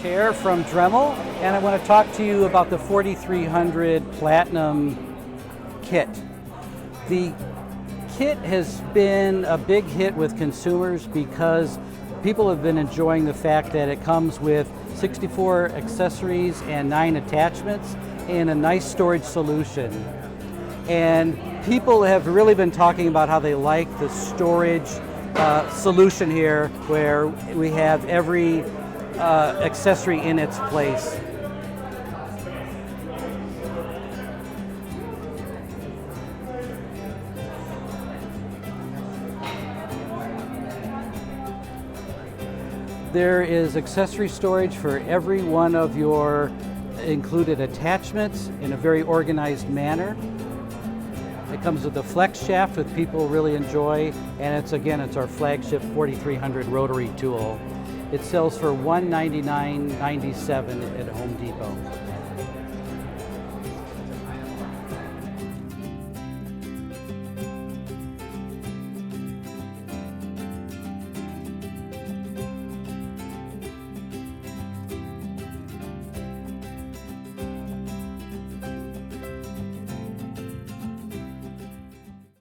Chair from Dremel, and I want to talk to you about the 4300 Platinum kit. The kit has been a big hit with consumers because people have been enjoying the fact that it comes with 64 accessories and 9 attachments in a nice storage solution. And people have really been talking about how they like the storage solution here, where we have every accessory in its place. There is accessory storage for every one of your included attachments in a very organized manner. It comes with a flex shaft that people really enjoy, and it's our flagship 4300 rotary tool. It sells for $199.97 at Home Depot.